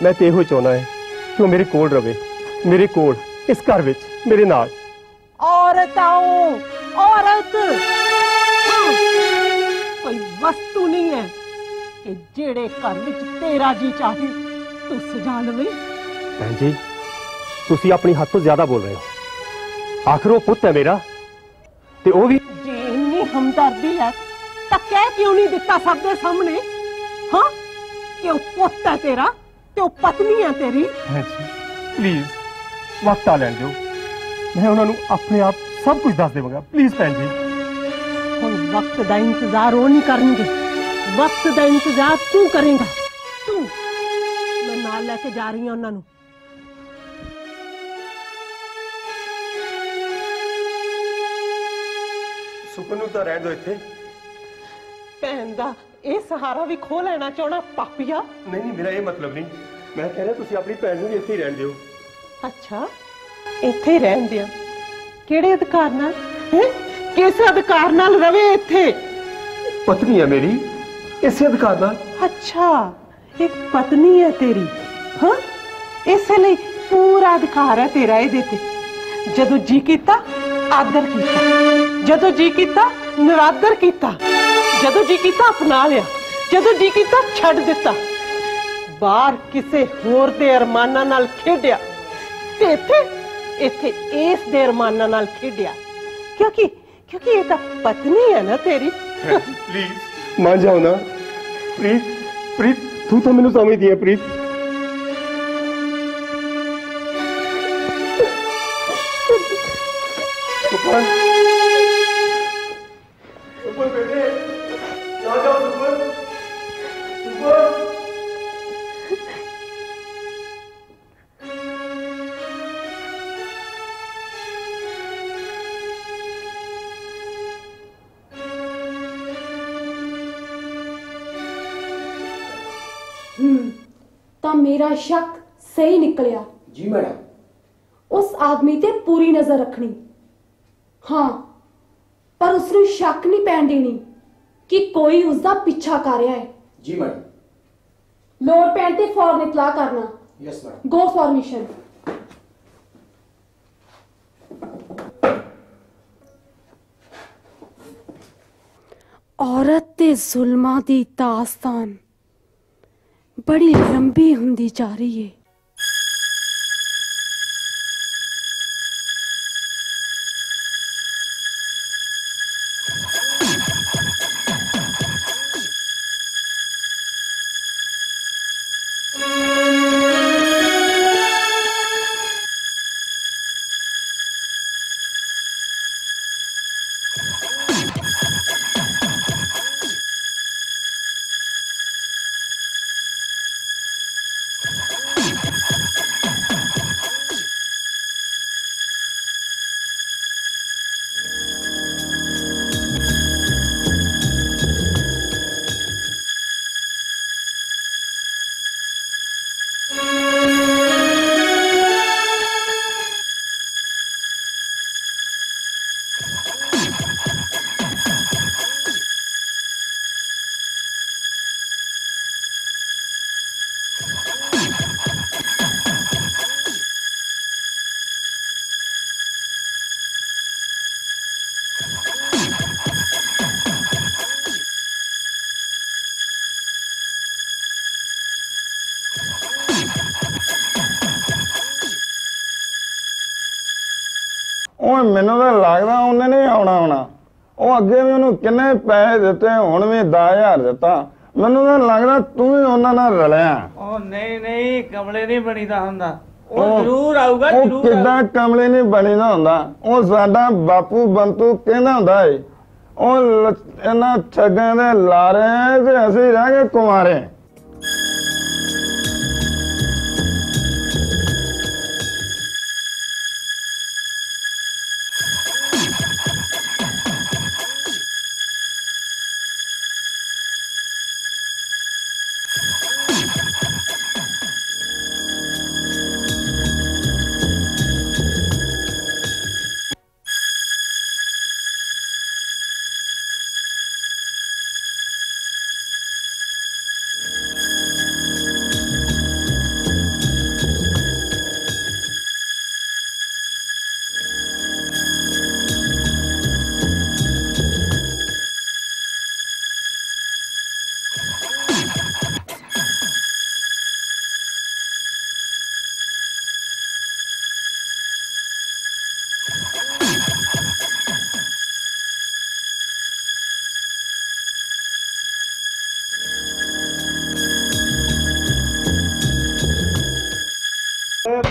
मैं तो यो चाहना है कि वो मेरे कोल रवे, मेरे कोल, इस घर विच मेरे नाल। औरत आओ, औरत कोई वस्तु नहीं है कि जेड़े घर विच तेरा जी चाहे तू सजा लवे। भैन जी तुसी अपनी हद तो ज्यादा बोल रहे हो। आखिर वो पुत है मेरा, ते वो भी। जे इन्नी हमदर्दी है तो कह क्यों नहीं दिता सब दे सामने? हाँ कि वो पुत है तेरा ते वो पत्नी है तेरी। भैन जी प्लीज वक्त आ लैन दो, मैं उन्होंने अपने आप सब कुछ दस देवांगा। प्लीज भैन जी। हुण वक्त का इंतजार वो नहीं करेंगे, वक्त का इंतजार तू करेगा। तू मैं नाल लेके जा रही हूं उन्होंने। सुपन नूं तां रहण दो इत्थे। भैन दा ये सहारा भी खो लेना चाहना पापिया। नहीं नहीं मेरा ये मतलब नहीं, मैं कह रहा तुसी अपनी भैन नूं भी इत्थे ही रहण दिओ। अच्छा इत्थे ही रहन दिया? किहड़े अधिकार नाल? किस अधिकार नाल रवे इत्थे? पत्नी है मेरी, इस अधिकार नाल। अच्छा एक पत्नी है तेरी, हाँ इसलिए पूरा अधिकार है तेरा ये ते। जदों जी कीता आदर कीता, जदों जी कीता निरादर कीता, जदों जी कीता अपना लिया, जदों जी कीता छड्ड दिता। बाहर किसे होर दे अरमानां नाल खेडिया ते इत्थे इत्थे इस दे अरमानां नाल खेडिया, क्योंकि क्योंकि ये तो पत्नी है ना तेरी। प्लीज मान जाओ ना। प्रीत प्रीत तू तो मैनू समझदी है प्रीत। सुपन सुपन बेटे ना जाओ। सुपन सुपन ਤਾਂ मेरा शक सही निकलिया। जी मैडम। उस आदमी ते पूरी नजर रखनी, हाँ पर उसनू शक नहीं पैन देनी कि कोई उसका पीछा कर रहा है। जी मैडम। लोड़ पैन ते फौरन इतला करना। Yes madam. Go for mission. औरत ते जुल्मां दी दास्तान बड़ी लंबी हुंदी जा रही है। मैनू तो लगता उन्हें नहीं आना होना। वो अगे भी उन्होंने किन्ने पैसे दिते, हुण भी 10,000 दिता। मैनू तो लगता तू भी उन्हां नाल रलिया। नहीं नहीं कमले नहीं बनीदा हुंदा। वो जरूर आऊगा, जरूर। किदां कमले नहीं बनीदा हुंदा? वो साडा बापू बंतू कहंदा हुंदा है ਉਹ ਇਹਨਾਂ ਠੱਗਾਂ ਦੇ ਲਾਰੇ ਤੇ ਅਸੀਂ ਰਹਿ ਗਏ ਕੁਮਾਰੇ।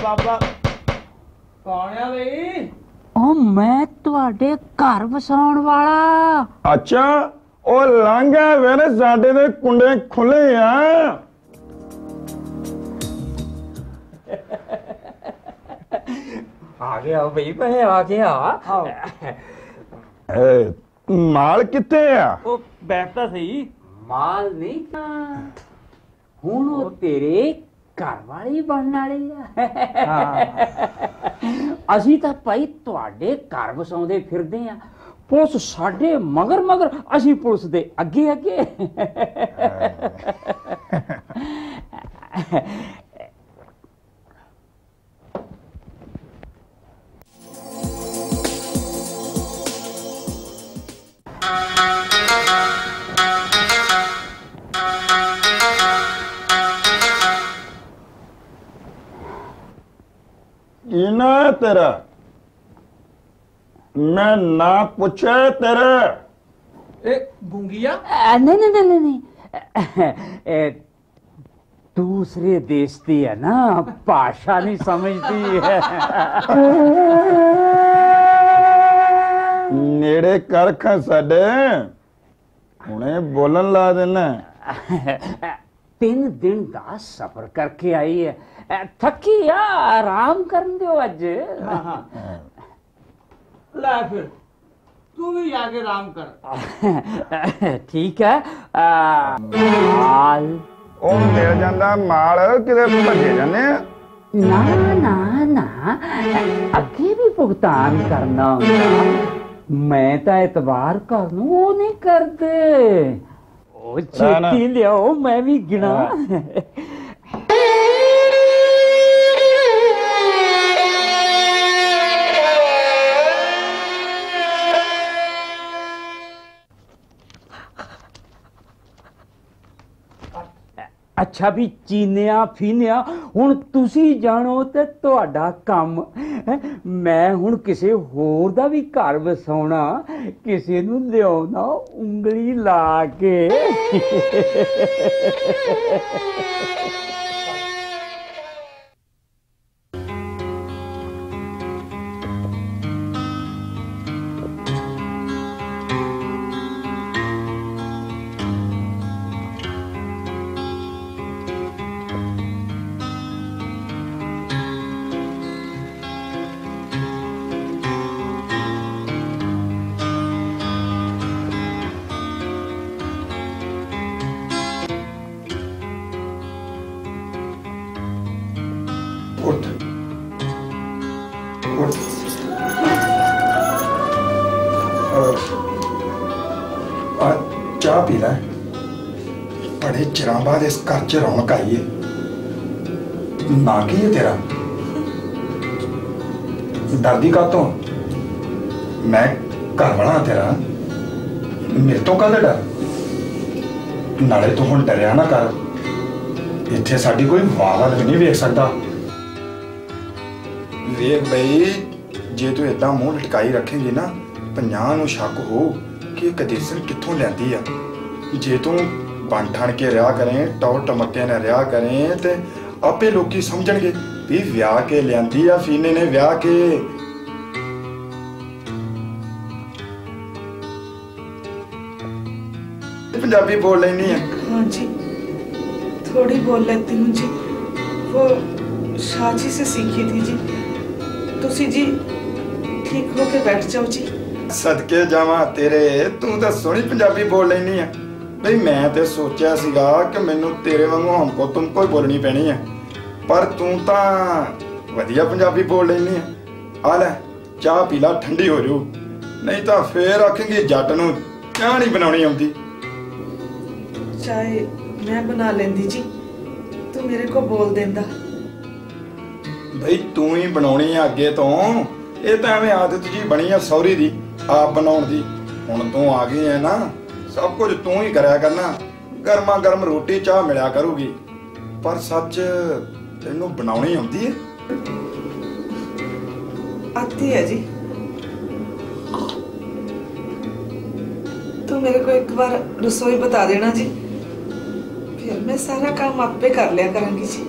ਬਾਬਾ ਕੌਣ ਆ ਬਈ? ਉਹ ਮੈਂ ਤੁਹਾਡੇ ਘਰ ਵਸਾਉਣ ਵਾਲਾ। ਅੱਛਾ, ਉਹ ਲਾਂਘਾ ਵੇਲੇ ਸਾਡੇ ਦੇ ਕੁੰਡੇ ਖੁੱਲੇ ਆ। ਆ ਗਿਆ ਬਈ, ਮੈਂ ਆ ਗਿਆ। ਮਾਲ ਕਿੱਥੇ ਆ? ਉਹ ਬੈਠਦਾ ਸਹੀ। ਮਾਲ ਨਹੀਂ, ਹੁਣ ਉਹ ਤੇਰੇ ਘਰ ਵਾਲੀ ਬਣਨ ਵਾਲੀ ਆ। ਅਸੀਂ ਤਾਂ ਭਾਈ ਤੁਹਾਡੇ ਘਰ ਵਸਾਉਂਦੇ ਫਿਰਦੇ ਆ, ਪੁਲਿਸ ਸਾਡੇ ਮਗਰ ਮਗਰ, ਅਸੀਂ ਪੁਲਿਸ ਦੇ ਅੱਗੇ ਅੱਗੇ। ਕੀ ਨਾ तेरा? मैं ना पूछे तेरा। ਇਹ ਗੁੰਗੀਆ नहीं नहीं नहीं नहीं, दूसरे देश दी है ना, भाषा नहीं समझती है। नेड़े कर खा साडे, हुणे बोलन ला देना। 3 दिन का सफर करके आई है, थकी आ, आराम करन दो अज। ਲੈ ਫਿਰ ਤੂੰ ਵੀ ਜਾ ਕੇ ਆਰਾਮ ਕਰ। ठीक है। माल ਉਹ ਮਿਲ ਜਾਂਦਾ ਮਾਲ, ਕਿਤੇ ਭੱਜੇ ਜਾਂਦੇ ਆ। ना ना ना, अगे भी भुगतान करना होगा। मैं तो एतबार कर लूं, वो नहीं करते। ओ छेती लियाओ, मैं भी गिना। अच्छा भी चीनिया फीनिया हुण तुसी जानो ते तुहाडा काम। मैं हुण किसे होर दा भी घर वसाउणा, किसे नूं लियाउणा उंगली ला के। उठ उठ। चाह पी लै, बड़े चिरां बाद इस घर च रौनक आई है। ना की है तेरा? डरदी का तो? मैं घर वाला हाँ तेरा, मेरे तो काहदा डर? नाले तू हुण डरिया ना कर, इत्थे साडी कोई वाहवाल भी नहीं वेख सकता। वेख बई, जे तू इदा मूंह लटकाई रखेंगी ना, 50 नूं शक हो कि कदेसर कित्थों लैंदी आ। जे तू बन ठण के रहा करें, टौर टमके ने रहा करें, ते आपे लोकी समझणगे भी विआह के लियांदी आ, फीने ने विआह के। पंजाबी बोल लेनी है? हाँ जी, थोड़ी बोल लेती हूँ जी, वो शाह जी से सीखी थी जी। तुसी जी ठीक हो के बैठ जाओ जी। सदके जावा तेरे, तू तो सोहनी पंजाबी बोल लेनी है। बई मैं तो सोचा सीगा कि मैनू तेरे वांगू हमको तुमको ही बोलनी पैनी है, पर तू तो वधिया पंजाबी बोल लेनी है। आ ले चाह पी ला, ठंडी हो जू, नहीं तो फिर आखेंगी जट नू चाह नहीं बनाउणी आउंदी। चाय मैं बना लेंदी जी, तू मेरे को बोल देंदा। बई तू ही बनाउणी है अगे तो, ये तो एवें आदत जी बनी है सौरी दी आप बनाउण दी। हुण तू आ गई है ना, सब कुछ तू ही करया करना, गर्मा गर्म रोटी चाह मिलिया करूगी। पर सच तेनू बनाउणी आउंदी है? आती है जी। तू मेरे को एक बार रसोई बता देना जी, फिर मैं सारा काम आप पे कर लिया करूंगी जी।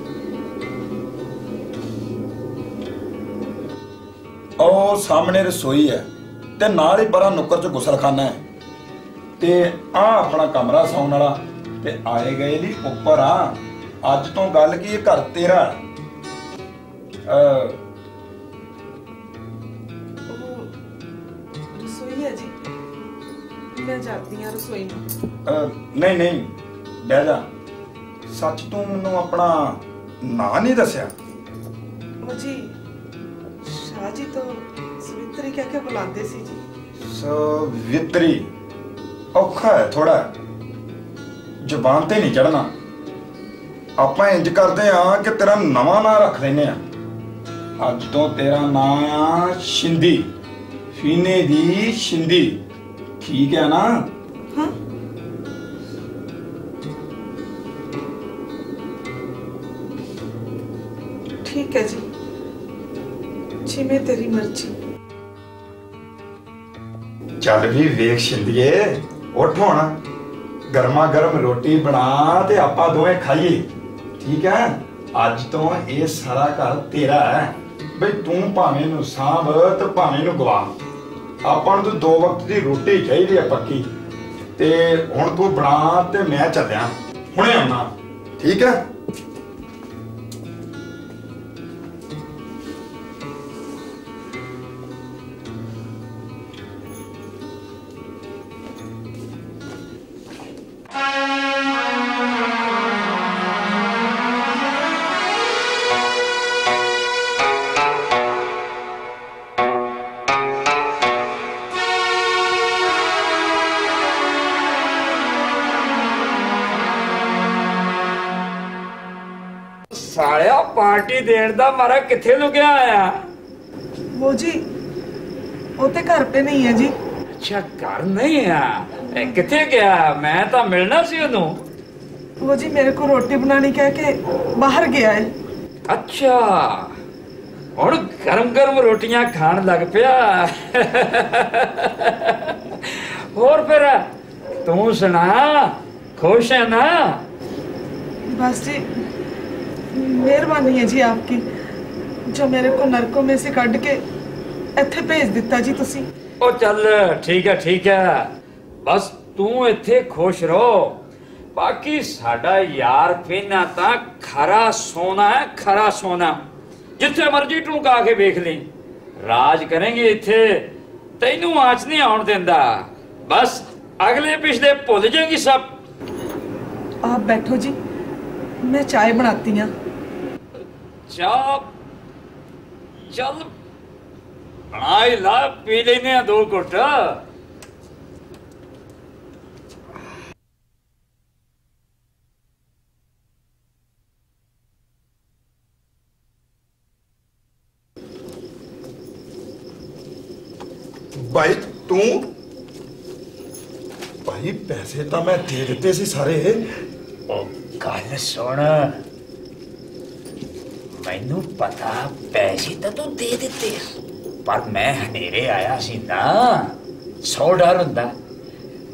ਉਹ ਸਾਹਮਣੇ ਰਸੋਈ ਹੈ ਤੇ ਨਾਲ ਹੀ ਪਰਾਂ ਨੁੱਕਰ 'ਚ ਗੁਸਲਖਾਨਾ ਹੈ ਤੇ ਆ ਆਪਣਾ ਕਮਰਾ ਸੌਣ ਵਾਲਾ ਤੇ ਆਏ ਗਏ ਲਈ ਉੱਪਰ ਆ। ਅੱਜ ਤੋਂ ਗੱਲ ਕੀ, ਇਹ ਘਰ ਤੇਰਾ ਹੈ। रसोई है जी, मैं जाती हूँ रसोई में। ਨਹੀਂ ਨਹੀਂ ਬਹਿ ਜਾ। ਸੱਚ ਤੂੰ ਮੈਨੂੰ ਆਪਣਾ ਨਾਂ ਨਹੀਂ ਦੱਸਿਆ। वो जी शाह जी तो सवित्री कह के बुलाते सी जी। ਸਵਿਤਰੀ ਔਖਾ ਹੈ ਥੋੜਾ, ਜ਼ੁਬਾਨ ਤੇ ਨਹੀਂ ਚੜਨਾ। ਆਪਾਂ ਇੰਜ ਕਰਦੇ ਆ ਕਿ ਤੇਰਾ ਨਵਾਂ ਨਾਂ ਰੱਖ ਲੈਨੇ ਆ। ਅੱਜ ਤੋਂ ਤੇਰਾ ਨਾਂ ਆ ਸ਼ਿੰਦੀ, ਫੀਨੇ ਦੀ ਸ਼ਿੰਦੀ। ਠੀਕ ਹੈ ਨਾ? हाँ ठीक है जी, जिमें तेरी मर्जी। ਚੱਲ ਵੀ ਵੇਖ ਸ਼ਿੰਦੀਏ, ਉੱਠ ਹੁਣ ਗਰਮਾ ਗਰਮ ਰੋਟੀ ਬਣਾ ਤੇ ਆਪਾਂ ਦੋਵੇਂ ਖਾਈਏ। ਠੀਕ ਹੈ? ਅੱਜ ਤੋਂ ਇਹ ਸਾਰਾ ਘਰ ਤੇਰਾ ਹੈ ਬਈ। ਤੂੰ ਭਾਵੇਂ ਨੂੰ ਸਾਂਭ ਤੇ ਭਾਵੇਂ ਨੂੰ ਗਵਾ। ਆਪਾਂ ਨੂੰ ਤਾਂ 2 ਵਕਤ ਦੀ ਰੋਟੀ ਚਾਹੀਦੀ ਹੈ ਪੱਕੀ। ਤੇ ਹੁਣ ਤੂੰ ਬਣਾ ਤੇ ਮੈਂ ਚੱਲਿਆ, ਹੁਣੇ ਆਉਣਾ। ਠੀਕ ਹੈ? ਸਾਲਿਆ ਪਾਰਟੀ ਦੇਣ ਦਾ ਮਾਰਾ ਕਿੱਥੇ ਲੁਕਿਆ ਆਇਆ? वो जी वो तो घर पे नहीं है जी। ਅੱਛਾ ਘਰ ਨਹੀਂ ਆ, ਕਿੱਥੇ ਗਿਆ? ਮੈਂ ਤਾਂ ਮਿਲਣਾ ਸੀ ਉਹਨੂੰ। वो जी मेरे को रोटी बनानी कह के बाहर गया है। ਅੱਛਾ ਹੁਣ ਗਰਮ ਗਰਮ ਰੋਟੀਆਂ ਖਾਣ ਲੱਗ ਪਿਆ। ਹੋਰ ਫਿਰ ਤੂੰ ਸੁਣਾ, ਖੁਸ਼ ਹੈ ਨਾ? बस जी मेहरबानी है जी आपकी, जो मेरे को नरकों में से कढ़ के ਇੱਥੇ ਭੇਜ ਦਿੱਤਾ ਜੀ ਤੁਸੀਂ। ਉਹ ਚੱਲ ਠੀਕ ਹੈ ਬਸ ਤੂੰ ਇੱਥੇ ਖੁਸ਼ ਰਹੋ। ਬਾਕੀ ਸਾਡਾ ਯਾਰ ਫੇਨਾ ਤਾਂ ਖਰਾ ਸੋਨਾ ਹੈ, ਖਰਾ ਸੋਨਾ। ਜਿੱਥੇ ਮਰਜੀ ਟੁਕਾ ਕੇ ਵੇਖ ਲਈ, ਰਾਜ ਕਰਾਂਗੇ ਇੱਥੇ, ਤੈਨੂੰ ਆਂਚ ਨਹੀਂ ਆਉਣ ਦਿੰਦਾ। ਬਸ ਅਗਲੇ ਪਿਛਲੇ ਭੁੱਲ ਜਾਏਗੀ ਸਭ। आप बैठो जी, मैं चाय बनाती हूँ। ਚਾਹ ਚੱਲ ਬਣਾ ਹੀ ਲਾ, ਪੀ ਲੈਨੇ ਆ 2 ਘੁੱਟ। ਭਾਈ ਤੂੰ, ਭਾਈ ਪੈਸੇ ਤਾਂ ਮੈਂ ਦੇ ਦਿੱਤੇ ਸੀ ਸਾਰੇ। ਉਹ ਗੱਲ ਸੁਣ, ਮੈਨੂੰ ਪਤਾ ਪੈਸੇ ਤਾਂ ਤੂੰ ਦੇ ਦਿੱਤੇ, ਪਰ ਮੈਂ ਹਨੇਰੇ ਆਇਆ ਸੀ ਨਾ, 100 ਡਰ ਹੁੰਦਾ।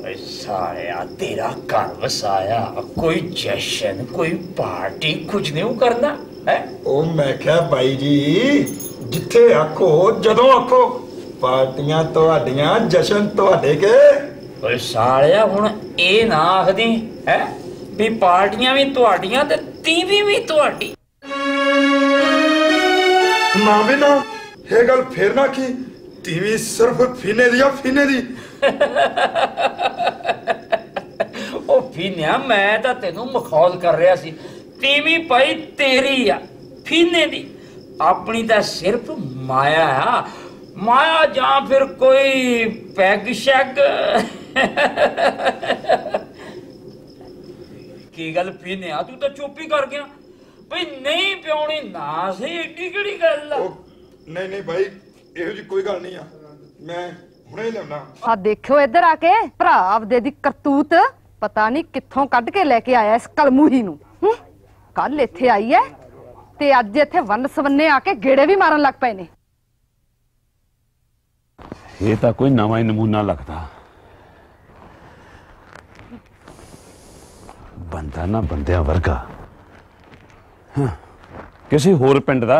ਓਏ ਸਾਲਿਆ ਤੇਰਾ ਘਰ ਵਸਾਇਆ, ਕੋਈ ਜਸ਼ਨ ਕੋਈ ਪਾਰਟੀ ਕੁਝ ਨਹੀਂ ਕਰਨਾ ਹੈ। ਉਹ ਮੈਂ ਕਿਹਾ ਭਾਈ ਜੀ, ਜਿੱਥੇ ਆਖੋ ਜਦੋਂ ਆਖੋ, ਪਾਰਟੀਆਂ ਤੁਹਾਡੀਆਂ, ਜਸ਼ਨ ਤੁਹਾਡੇ ਕੇ। ਓਏ ਸਾਲਿਆ ਹੁਣ ਇਹ ਨਾ ਆਖਦੀ ਹੈ ਵੀ ਪਾਰਟੀਆਂ ਵੀ ਤੁਹਾਡੀਆਂ ਤੇ ਟੀਵੀ ਵੀ ਤੁਹਾਡੀ। ਨਾ ਵੀ ਨਾ, ਇਹ ਗੱਲ ਫੇਰ ਨਾ ਕੀ, ਟੀਵੀ ਸਿਰਫ ਫੀਨੇ ਦੀ ਆ, ਫੀਨੇ ਦੀ। ਉਹ ਫੀਨਿਆ, ਮੈਂ ਤਾਂ ਤੈਨੂੰ ਮਖੌਲ ਕਰ ਰਿਹਾ ਸੀ। ਟੀਵੀ ਭਾਈ ਤੇਰੀ ਆ, ਫੀਨੇ ਦੀ। ਆਪਣੀ ਤਾਂ ਸਿਰਫ ਮਾਇਆ ਆ, ਮਾਇਆ ਜਾਂ ਫਿਰ ਕੋਈ ਪੈਗ ਸ਼ੈਗ। ਕੀ ਗੱਲ ਫੀਨਿਆ, ਤੂੰ ਤਾਂ ਚੁੱਪ ਹੀ ਕਰ ਗਿਆ ਬਈ ਨਹੀਂ ਪਿਉਣੀ ਨਾ ਸਹੀ, ਏਡੀ ਕਿਹੜੀ ਗੱਲ ਆ? ਨਹੀਂ ਨਹੀਂ ਭਾਈ, ਇਹੋ ਜੀ ਕੋਈ ਗੱਲ ਨਹੀਂ ਆ, ਮੈਂ ਹੁਣੇ ਲਿਆਉਣਾ। ਆ ਦੇਖਿਓ ਇੱਧਰ ਆ ਕੇ ਭਰਾ ਆਪਦੇ ਦੀ ਕਰਤੂਤ, ਪਤਾ ਨਹੀਂ ਕਿੱਥੋਂ ਕੱਢ ਕੇ ਲੈ ਕੇ ਆਇਆ ਇਸ ਕਲਮੂਹੀ ਨੂੰ। ਕੱਲ ਇੱਥੇ ਆਈ ਐ ਤੇ ਅੱਜ ਇੱਥੇ ਵੰਨ ਸਵੰਨੇ ਆ ਕੇ ਗੇੜੇ ਵੀ ਮਾਰਨ ਲੱਗ ਪਏ ਨੇ। ਇਹ ਤਾਂ ਕੋਈ ਨਵਾਂ ਹੀ ਨਮੂਨਾ ਲੱਗਦਾ। ਬੰਦਾ ਨਾ ਬੰਦਿਆਂ ਵਰਗਾ, ਕਿਸੇ ਹੋਰ ਪਿੰਡ ਦਾ।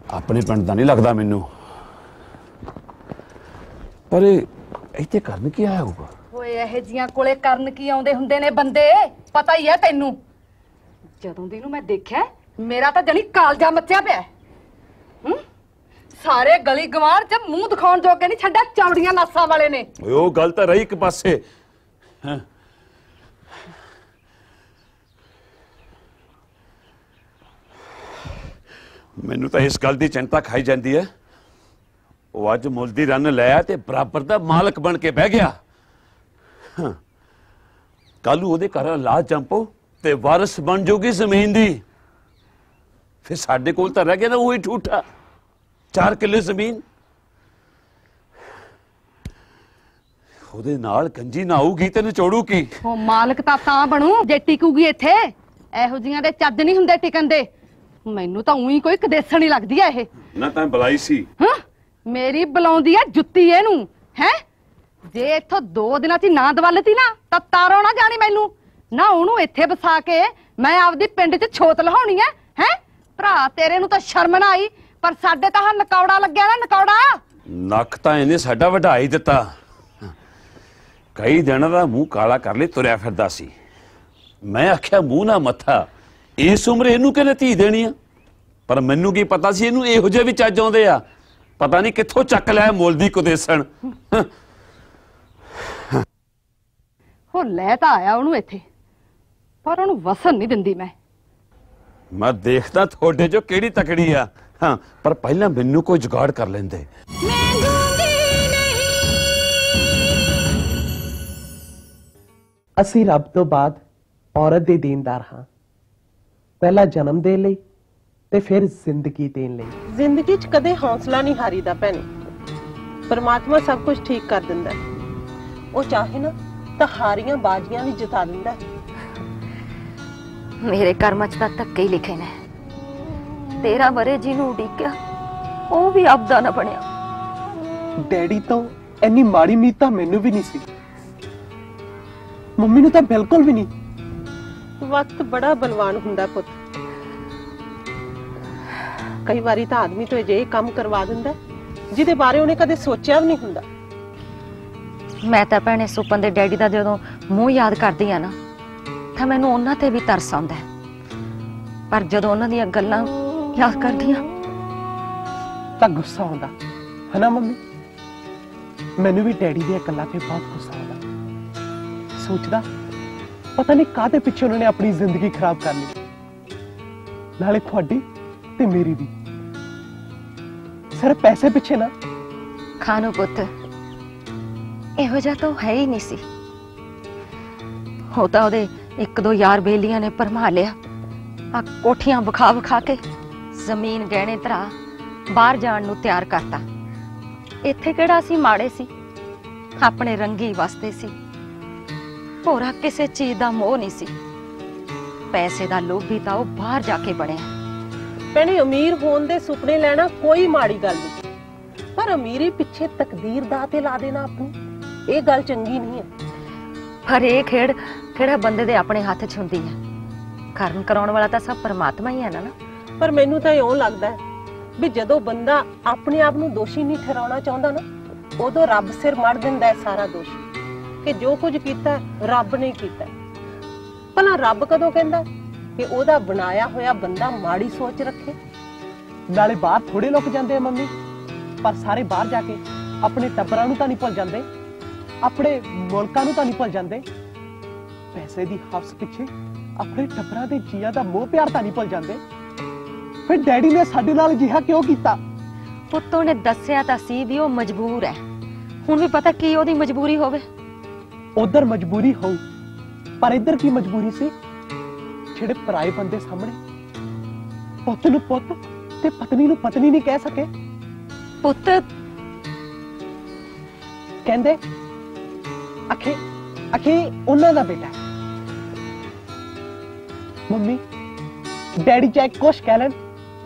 ਆ अपने पिंड दा नहीं लगदा मैनू, पर इत्थे करन की आया होगा? ਓਏ ਇਹ ਜੀਆਂ ਕੋਲੇ ਕਰਨ ਕੀ ਆਉਂਦੇ ਹੁੰਦੇ ਨੇ ਬੰਦੇ, ਪਤਾ ਹੀ ਹੈ ਤੈਨੂੰ। ਜਦੋਂ ਦੀ ਨੂੰ ਮੈਂ ਦੇਖਿਆ ਮੇਰਾ ਤਾਂ ਜਣੀ ਕਾਲਜਾ ਮੱਚਿਆ ਪਿਆ। ਸਾਰੇ ਗਲੀ ਗਵਾਰ ਚ ਮੂੰਹ ਦਿਖਾਉਣ ਜੋਗੇ ਨਹੀਂ ਛੱਡਿਆ, ਚੌੜੀਆਂ ਨਾਸਾਂ ਵਾਲੇ ਨੇ। ਓਏ ਉਹ ਗੱਲ ਤਾਂ ਰਹੀ ਇੱਕ ਪਾਸੇ, ਹੈਂ ਮੈਨੂੰ ਤਾਂ ਇਸ ਗੱਲ ਦੀ ਚਿੰਤਾ ਖਾਈ ਜਾਂਦੀ ਹੈ। ਉਹ ਅੱਜ ਮੁੱਲ ਦੀ ਰੰਨ ਲਿਆ ਤੇ ਬਰਾਬਰ ਦਾ ਮਾਲਕ ਬਣ ਕੇ ਬਹਿ ਗਿਆ। ਕੱਲ ਨੂੰ ਉਹਦੇ ਘਰ ਲਾਜ ਜੰਪੋ ਤੇ ਵਾਰਿਸ ਬਣ ਜੂਗੀ ਜ਼ਮੀਨ ਦੀ। ਫਿਰ ਸਾਡੇ ਕੋਲ ਤਾਂ ਰਹਿ ਗਿਆ ਨਾ ਉਹੀ ਠੂਠਾ 4 ਕਿੱਲੇ ਜ਼ਮੀਨ। ਉਹਦੇ ਨਾਲ ਗੰਜੀ ਨਾ ਆਊਗੀ ਤੇ ਨਿਚੋੜੂ ਕੀ? ਉਹ ਮਾਲਕ ਤਾਂ ਬਣੂ ਜੇ ਟਿਕੂਗੀ ਇੱਥੇ। ਇਹੋ ਜੀਆਂ ਦੇ ਚੱਜ ਨਹੀਂ ਹੁੰਦੇ ਟਿਕਣ ਦੇ। ਮੈਨੂੰ ਤਾਂ ਉਹੀ ਕੋਈ ਕਦੇਸਣ ਹੀ ਲੱਗਦੀ ਐ ਇਹ। ਨਾ ਤਾਂ ਬੁਲਾਈ ਸੀ। ਮੇਰੀ ਬੁਲਾਉਂਦੀ ਐ ਜੁੱਤੀ ਇਹਨੂੰ। ਹੈ ਜੇ ਇੱਥੋਂ 2 ਦਿਨਾਂ 'ਚ ਨਾ ਦਵਲਤੀ ਨਾ ਤਾਂ ਤਾਰੋ ਨਾ ਜਾਣੀ ਮੈਨੂੰ ਨਾ। ਉਹਨੂੰ ਇੱਥੇ ਵਸਾ ਕੇ ਮੈਂ ਆਪਦੀ ਪਿੰਡ 'ਚ ਛੋਤ ਲਹਾਉਣੀ ਐ। ਹੈ ਭਰਾ ਤੇਰੇ ਨੂੰ ਤਾਂ ਸ਼ਰਮ ਨਾ ਆਈ, ਪਰ ਸਾਡੇ ਤਾਂ ਨਕੌੜਾ ਲੱਗਿਆ ਨਾ, ਨਕੌੜਾ। ਨੱਕ ਤਾਂ ਇਹਨੇ ਸਾਡਾ ਵਧਾਈ ਦਿੱਤਾ। ਕਈ ਦਿਨਾਂ ਦਾ ਮੂੰਹ ਕਾਲਾ ਕਰ ਲਈ ਤੁਰਿਆ ਫਿਰਦਾ ਸੀ। ਮੈਂ ਆਖਿਆ ਮੂੰਹ ਨਾ ਮੱਥਾ, ਇਸ ਉਮਰ ਇਹਨੂੰ ਕਿਹਨੇ ਧੀ ਦੇਣੀ ਆ? ਪਰ ਮੈਨੂੰ ਕੀ ਪਤਾ ਸੀ ਇਹਨੂੰ ਇਹੋ ਜਿਹੇ ਵੀ ਚੱਜ ਆਉਂਦੇ ਆ। ਪਤਾ ਨਹੀਂ ਕਿੱਥੋਂ ਚੱਕ ਲਿਆ ਮੁੱਲ ਦੀ ਕੁਦੇਸਣ। ਉਹ ਲੈ ਤਾਂ ਆਇਆ ਉਹਨੂੰ ਇੱਥੇ, ਪਰ ਉਹਨੂੰ ਵਸਣ ਨਹੀਂ ਦਿੰਦੀ ਮੈਂ ਦੇਖਦਾ ਤੁਹਾਡੇ ਚੋਂ ਕਿਹੜੀ ਤਕੜੀ ਆ। ਹਾਂ ਪਰ ਪਹਿਲਾਂ ਮੈਨੂੰ ਕੋਈ ਜੁਗਾੜ ਕਰ ਲੈਂਦੇ। ਅਸੀਂ ਰੱਬ ਤੋਂ ਬਾਅਦ ਔਰਤ ਦੇ ਦੇਣਦਾਰ ਹਾਂ। ਪਹਿਲਾ ਜਨਮ ਦੇਣ ਲਈ ਤੇ ਫਿਰ ਜ਼ਿੰਦਗੀ ਦੇਣ ਲਈ। ਜ਼ਿੰਦਗੀ 'ਚ ਕਦੇ ਹੌਸਲਾ ਨਹੀਂ ਹਾਰੀਦਾ ਭੈਣੇ। ਪਰਮਾਤਮਾ ਸਭ ਕੁਝ ਠੀਕ ਕਰ ਦਿੰਦਾ। ਉਹ ਚਾਹੇ ਨਾ ਤਾਂ ਹਾਰੀਆਂ ਬਾਜ਼ੀਆਂ ਵੀ ਜਿਤਾ ਦਿੰਦਾ। ਮੇਰੇ ਕਰਮਾਂ 'ਚ ਤਾਂ ਧੱਕੇ ਹੀ ਲਿਖੇ ਨੇ। 13 ਵਰੇ ਜਿਹਨੂੰ ਉਡੀਕਿਆ ਉਹ ਵੀ ਆਪਦਾ ਨਾ ਬਣਿਆ। ਡੈਡੀ ਤੋਂ ਇੰਨੀ ਮਾੜੀ ਉਮੀਦ ਤਾਂ ਮੈਨੂੰ ਵੀ ਨਹੀਂ ਸੀ। ਮੰਮੀ ਨੂੰ ਤਾਂ ਬਿਲਕੁਲ ਵੀ ਨਹੀਂ। ਵਕਤ ਬੜਾ ਬਲਵਾਨ ਹੁੰਦਾ ਪੁੱਤ। ਕਈ ਵਾਰੀ ਤਾਂ ਆਦਮੀ ਤੋਂ ਅਜਿਹੇ ਕੰਮ ਕਰਵਾ ਦਿੰਦਾ ਜਿਹਦੇ ਬਾਰੇ ਉਹਨੇ ਕਦੇ ਸੋਚਿਆ ਵੀ ਨਹੀਂ ਹੁੰਦਾ। ਮੈਂ ਤਾਂ ਭੈਣੇ ਸੁਪਨ ਦੇ ਡੈਡੀ ਦਾ ਜਦੋਂ ਮੂੰਹ ਯਾਦ ਕਰਦੀ ਆ ਨਾ ਤਾਂ ਮੈਨੂੰ ਉਹਨਾਂ ਤੇ ਵੀ ਤਰਸ ਆਉਂਦਾ। ਪਰ ਜਦੋਂ ਉਹਨਾਂ ਦੀਆਂ ਗੱਲਾਂ ਯਾਦ ਕਰਦੀ ਆ ਤਾਂ ਗੁੱਸਾ ਆਉਂਦਾ ਹੈ ਨਾ ਮੰਮੀ? ਮੈਨੂੰ ਵੀ ਡੈਡੀ ਦੀਆਂ ਗੱਲਾਂ ਤੇ ਬਹੁਤ ਗੁੱਸਾ ਆਉਂਦਾ। ਸੋਚਦਾ ਪਤਾ ਨਹੀਂ ਕਾਹਦੇ ਪਿੱਛੇ ਉਹਨਾਂ ਨੇ ਆਪਣੀ ਜ਼ਿੰਦਗੀ ਖਰਾਬ ਕਰ ਲਈ, ਨਾਲੇ ਤੁਹਾਡੀ ਤੇ ਮੇਰੀ ਵੀ। ਸਿਰਫ ਪੈਸੇ ਪਿੱਛੇ ਨਾ। ਖਾਨੂ ਪੁੱਤ ਇਹੋ ਜਿਹਾ ਤਾਂ ਹੈ ਹੀ ਨਹੀਂ ਸੀ। ਉਹ ਤਾਂ ਉਹਦੇ 1-2 ਯਾਰ ਬੇਲੀਆਂ ਨੇ ਭਰਮਾ ਲਿਆ। ਆ ਕੋਠੀਆਂ ਵਿਖਾ ਵਿਖਾ ਕੇ ਜ਼ਮੀਨ ਗਹਿਣੇ ਧਰਾ ਬਾਹਰ ਜਾਣ ਨੂੰ ਤਿਆਰ ਕਰਤਾ। ਇੱਥੇ ਕਿਹੜਾ ਸੀ ਮਾੜੇ ਸੀ, ਆਪਣੇ ਰੰਗੀ ਵਸਦੇ ਸੀ। ਹੋਰਾ ਕਿਸੇ ਚੀਜ਼ ਦਾ ਮੋਹ ਨਹੀਂ ਸੀ। ਪੈਸੇ ਦਾ ਲੋਭੀ ਤਾਂ ਉਹ ਬਾਹਰ ਜਾ ਕੇ ਬਣਿਆ। ਭੈਣੇ ਅਮੀਰ ਹੋਣ ਦੇ ਸੁਪਨੇ ਲੈਣਾ ਕੋਈ ਮਾੜੀ ਗੱਲ ਨਹੀਂ, ਪਰ ਅਮੀਰੀ ਪਿੱਛੇ ਤਕਦੀਰ ਦਾ ਤੇ ਲਾ ਦੇਣਾ ਆਪਣੀ, ਇਹ ਗੱਲ ਚੰਗੀ ਨਹੀਂ ਹੈ। ਪਰ ਇਹ ਖੇਡ ਕਿਹੜਾ ਬੰਦੇ ਦੇ ਆਪਣੇ ਹੱਥ 'ਚ ਹੁੰਦੀ ਹੈ। ਕਰਨ ਕਰਾਉਣ ਵਾਲਾ ਤਾਂ ਸਭ ਪਰਮਾਤਮਾ ਹੀ ਹੈ ਨਾ। ਪਰ ਮੈਨੂੰ ਤਾਂ ਇਉਂ ਲੱਗਦਾ ਹੈ ਵੀ ਜਦੋਂ ਬੰਦਾ ਆਪਣੇ ਆਪ ਨੂੰ ਦੋਸ਼ੀ ਨਹੀਂ ਠਹਿਰਾਉਣਾ ਚਾਹੁੰਦਾ ਨਾ, ਉਦੋਂ ਰੱਬ ਸਿਰ ਮੜ ਦਿੰਦਾ ਹੈ ਸਾਰਾ ਦੋਸ਼ ਕਿ ਜੋ ਕੁਝ ਕੀਤਾ ਰੱਬ ਨੇ ਕੀਤਾ। ਭਲਾ ਰੱਬ ਕਦੋਂ ਕਹਿੰਦਾ ਕਿ ਉਹਦਾ ਬਣਾਇਆ ਹੋਇਆ ਬੰਦਾ ਮਾੜੀ ਸੋਚ ਰੱਖੇ? ਨਾਲੇ ਬਾਹਰ ਥੋੜੇ ਲੋਕ ਜਾਂਦੇ ਆ ਮੰਮੀ, ਪਰ ਸਾਰੇ ਬਾਹਰ ਜਾ ਕੇ ਆਪਣੇ ਟੱਬਰਾਂ ਨੂੰ ਤਾਂ ਨਹੀਂ ਭੁੱਲ ਜਾਂਦੇ, ਆਪਣੇ ਮੁਲਕਾਂ ਨੂੰ ਤਾਂ ਨਹੀਂ ਭੁੱਲ ਜਾਂਦੇ। ਪੈਸੇ ਦੀ ਹਵਸ ਪਿੱਛੇ ਆਪਣੇ ਟੱਬਰਾਂ ਦੇ ਜੀਆਂ ਦਾ ਮੋਹ ਪਿਆਰ ਤਾਂ ਨਹੀਂ ਭੁੱਲ ਜਾਂਦੇ। ਫਿਰ ਡੈਡੀ ਨੇ ਸਾਡੇ ਨਾਲ ਅਜਿਹਾ ਕਿਉਂ ਕੀਤਾ? ਪੁੱਤੋਂ ਨੇ ਦੱਸਿਆ ਤਾਂ ਸੀ ਵੀ ਉਹ ਮਜਬੂਰ ਹੈ। ਹੁਣ ਵੀ ਪਤਾ ਕੀ ਉਹਦੀ ਮਜਬੂਰੀ ਹੋਵੇ। ਉਧਰ ਮਜਬੂਰੀ ਹੋਊ, ਪਰ ਇੱਧਰ ਕੀ ਮਜਬੂਰੀ ਸੀ ਜਿਹੜੇ ਪਰਾਏ ਬੰਦੇ ਸਾਹਮਣੇ ਪੁੱਤ ਨੂੰ ਪੁੱਤ ਤੇ ਪਤਨੀ ਨੂੰ ਪਤਨੀ ਨਹੀਂ ਕਹਿ ਸਕੇ। ਪੁੱਤ ਕਹਿੰਦੇ ਅਖੇ ਉਹਨਾਂ ਦਾ ਬੇਟਾ। ਮੰਮੀ ਡੈਡੀ ਚਾਹੇ ਕੁਛ ਕਹਿ ਲੈਣ,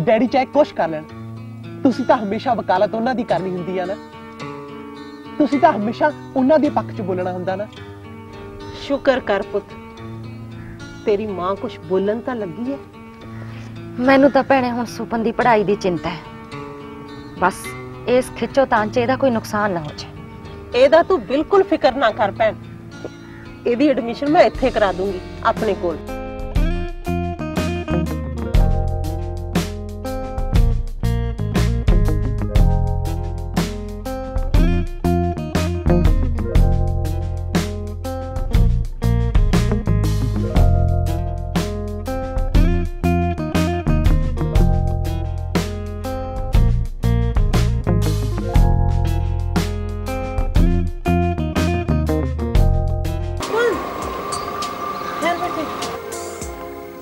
ਡੈਡੀ ਚਾਹੇ ਕੁਛ ਕਰ ਲੈਣ, ਤੁਸੀਂ ਤਾਂ ਹਮੇਸ਼ਾ ਵਕਾਲਤ ਉਹਨਾਂ ਦੀ ਕਰਨੀ ਹੁੰਦੀ ਆ ਨਾ। ਤੁਸੀਂ ਤਾਂ ਹਮੇਸ਼ਾ ਉਹਨਾਂ ਦੇ ਪੱਖ 'ਚ ਬੋਲਣਾ ਹੁੰਦਾ ਨਾ। ਸ਼ੁਕਰ ਕਰ ਪੁੱਤ, ਤੇਰੀ ਮਾਂ ਕੁਛ ਬੋਲਣ ਤਾਂ ਲੱਗੀ ਹੈ। ਮੈਨੂੰ ਤਾਂ ਭੈਣੇ ਹੁਣ ਸੁਪਨ ਦੀ ਪੜ੍ਹਾਈ ਦੀ ਚਿੰਤਾ ਹੈ। बस इस खिचो तान च ਇਹਦਾ ਕੋਈ ਨੁਕਸਾਨ ਨਾ ਹੋ ਜਾਏ। ਇਹਦਾ ਤੂੰ ਬਿਲਕੁਲ ਫਿਕਰ ਨਾ ਕਰ ਭੈਣ, ਇਹਦੀ ਐਡਮਿਸ਼ਨ ਮੈਂ ਇੱਥੇ ਕਰਾ ਦੂੰਗੀ ਆਪਣੇ ਕੋਲ।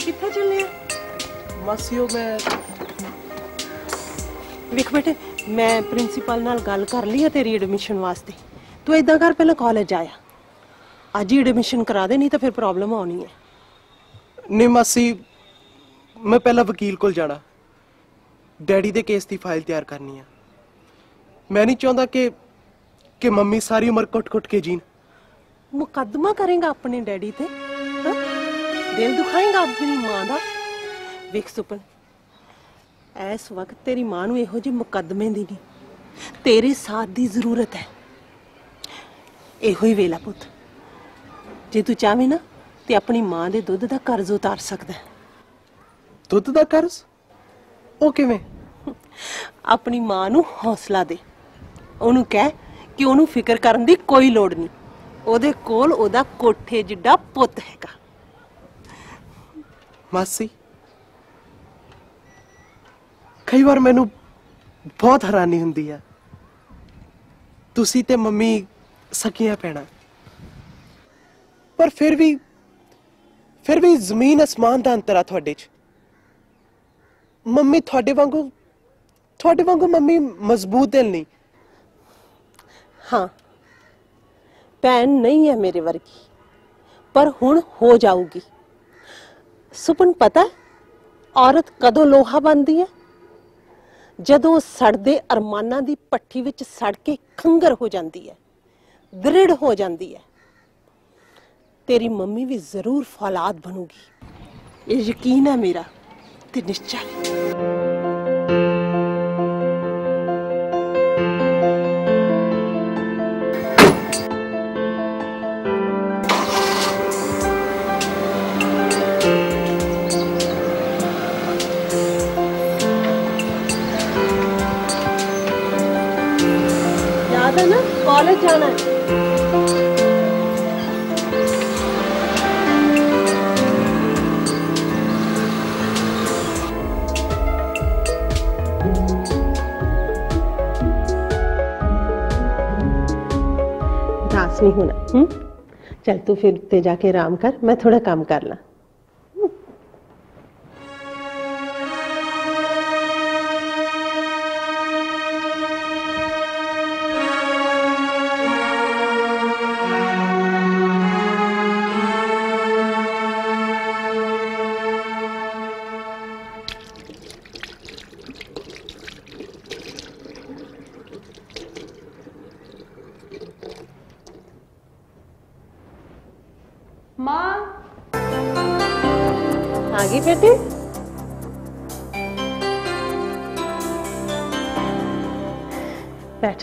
किथे चले मासियो? मैं देख बेटे, मैं प्रिंसीपल नाल गल कर ली है तेरी एडमिशन वास्ते। तू इदा कर, पहले कॉलेज आया, अज ही एडमिशन करा दे, नहीं तो फिर प्रॉब्लम आनी है। नहीं मासी, मैं पहला वकील कोल जाना, डैडी दे केस की फाइल तैयार करनी है। मैं नहीं चाहता कि मम्मी सारी उम्र कुट कुट के जीन। मुकदमा करेगा अपने डैडी ते? हाँ? दिल दुखाएगा अपनी मां दा? वेख सुपन, इस वक्त तेरी मां नूं इहो जिहे मुकदमे दी नहीं, तेरे साथ दी जरूरत है। इहो ही वेला पुत, जे तू चाहे ना ते अपनी मां दे दुध दा कर्ज उतार सकदा है। दुध दा कर्ज? ओ किवें? अपनी मां नूं हौसला दे, ओनू कह कि ओनू फिक्र करन दी कोई लोड़ नहीं, ओदे कोल ओदा कोठे जिड्डा पुत हैगा। मासी, कई बार मैनू बहुत हैरानी हुंदी है, तुसी ते मम्मी सकियां भैणां, पर फिर भी जमीन आसमान दा अंतर आ तुहाडे च। मम्मी तुहाडे वांगू मम्मी मजबूत दिल नहीं। हाँ, भैन नहीं है मेरे वर्गी, पर हुण हो जाऊगी। सुपन पता है औरत कदों लोहा बनती है? जदों सड़दे अरमानां दी पट्ठी विच सड़ के खंगर हो जाती है, दृढ़ हो जाती है। तेरी मम्मी भी जरूर फौलाद बनूगी, ये यकीन है मेरा ते निश्चय। याद है ना, कॉलेज जाना है। उदास नहीं होना। चल तू फिर उत्ते जाके आराम कर, मैं थोड़ा काम कर ला। माँ आ गई बेटी? बैठ।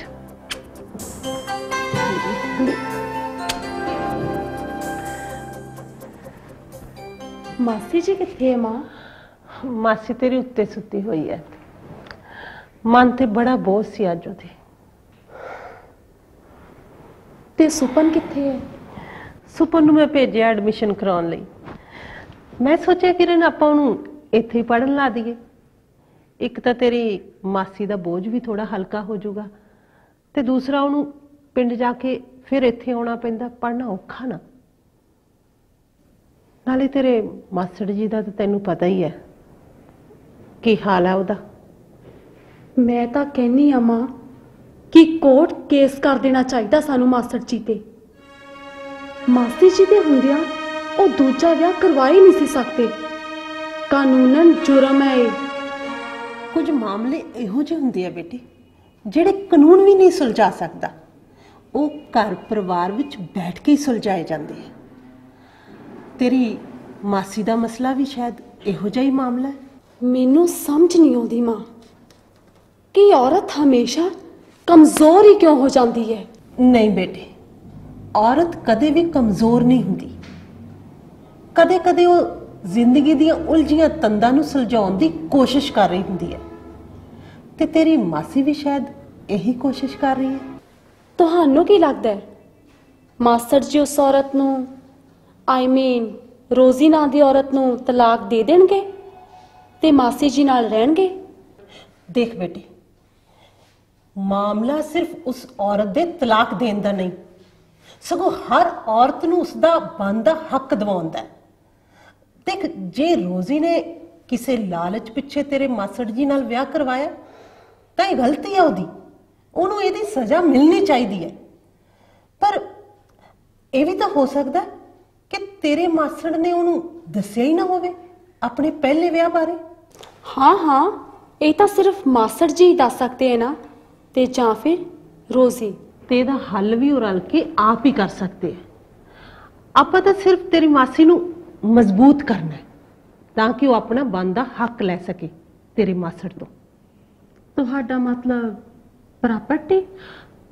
मासी जी किथे है माँ? मासी तेरी उत्ते सुती हुई है, मन ते बड़ा बोझ सी अज ओदे। ते सुपन किथे है? सुपन मैं भेजिया एडमिशन कराने लई। मैं सोचा किरण आपां उहनूं इत्थे ही पढ़न ला दईए, एक तो तेरी मासी का बोझ भी थोड़ा हल्का हो जाऊगा, ते दूसरा उहनूं पिंड जाके फिर इत्थे आउणा पैंदा, पढ़ना औखा ना। नाले तेरे मास्टर जी का तो तैनूं पता ही है की हाल है उहदा। मैं तो कहनी आ मां कि कोर्ट केस कर देना चाहिए सानू मास्टर जी ते। मासी जी दे हुंदियां ओ दूजा विआह करवा ही नहीं सी सकते, कानूनन जुर्म है ये। कुछ मामले इहो ਜਿਹੇ ਹੁੰਦੇ ਆ बेटी ਜਿਹੜੇ ਕਾਨੂੰਨ भी नहीं सुलझा सकता, ਉਹ घर परिवार ਵਿੱਚ बैठ के ही सुलझाए ਜਾਂਦੇ ਆ। तेरी मासी का मसला भी शायद इहो ਜਿਹਾ ਹੀ मामला है। मैनू समझ नहीं आती मां, कि औरत हमेशा कमजोर ही क्यों हो जाती है? नहीं बेटे, औरत कदे भी कमजोर नहीं हुंदी। कदे कदे वो जिंदगी दियां उलझियां तंदां नूं सुलझाउण दी कोशिश कर रही हुंदी है, ते तेरी मासी भी शायद यही कोशिश कर रही है। ਤੁਹਾਨੂੰ ਕੀ ਲੱਗਦਾ ਹੈ ਮਾਸਟਰ ਜੀ ਉਸ ਔਰਤ ਨੂੰ ਆਈ ਮੀਨ ਰੋਜ਼ੀ ਨਾਂ ਦੀ ਔਰਤ ਨੂੰ ਤਲਾਕ ਦੇ ਦੇਣਗੇ ਤੇ ਮਾਸੀ ਜੀ ਨਾਲ ਰਹਿਣਗੇ? देख बेटे, मामला सिर्फ उस औरत दे तलाक देण दा नहीं, सगों हर औरत नूं उसदा बनदा हक दिवाउंदा है। देख, जे रोजी ने किसी लालच पिछे तेरे मासड़ जी नाल विआह करवाया तां ये गलती है ओदी, ਉਹਨੂੰ ਇਹਦੀ ਸਜ਼ਾ ਮਿਲਣੀ ਚਾਹੀਦੀ ਹੈ। ਪਰ ਇਹ ਵੀ ਤਾਂ ਹੋ ਸਕਦਾ ਕਿ ਤੇਰੇ ਮਾਸੜ ਨੇ ਉਹਨੂੰ ਦੱਸਿਆ ਹੀ ਨਾ ਹੋਵੇ ਆਪਣੇ ਪਹਿਲੇ ਵਿਆਹ ਬਾਰੇ। ਹਾਂ ਹਾਂ, ਇਹ ਤਾਂ ਸਿਰਫ ਮਾਸੜ ਜੀ ਹੀ ਦੱਸ ਸਕਦੇ ਹੈ ਨਾ, ਤੇ ਜਾਂ ਫਿਰ ਰੋਜ਼ੀ। ਤੇ ਇਹਦਾ ਹੱਲ ਵੀ ਉਹ ਰਲ ਕੇ ਆਪ ਹੀ ਕਰ ਸਕਦੇ ਆ। ਆਪਾਂ ਤਾਂ ਸਿਰਫ ਤੇਰੀ ਮਾਸੀ ਨੂੰ ਮਜ਼ਬੂਤ ਕਰਨਾ ਹੈ ਤਾਂ ਕਿ ਉਹ ਆਪਣਾ ਬਣਦਾ ਹੱਕ ਲੈ ਸਕੇ ਤੇਰੇ ਮਾਸੜ ਤੋਂ। ਤੁਹਾਡਾ ਮਤਲਬ प्रॉपर्टी?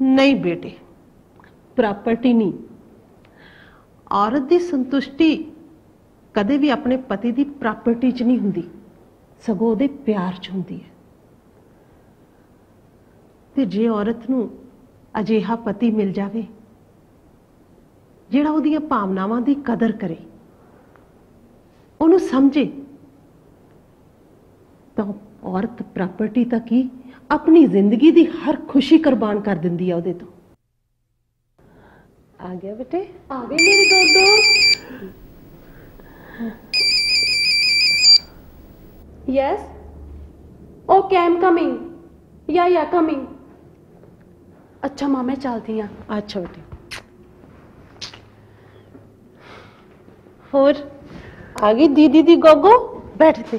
नहीं बेटे, प्रॉपर्टी नहीं। औरत की संतुष्टि कदे भी अपने पति की प्रॉपर्टी च नहीं हुंदी, सगों उहदे प्यार च हुंदी है। ते जे औरत नूं अजिहा पति मिल जावे जिहड़ा उहदियां भावनावां दी कदर करे, उहनूं समझे, तां औरत प्रॉपर्टी तक ही अपनी जिंदगी दी हर खुशी कुर्बान कर दिंदी है। ਉਹਦੇ ਤੋਂ आ गया बेटे, आ गए मेरे दोदो। Yes okay, I am coming. या कमिंग। अच्छा मां, मैं चलती हाँ। अच्छा बेटे, और आ गई दीदी दी गोगो? बैठते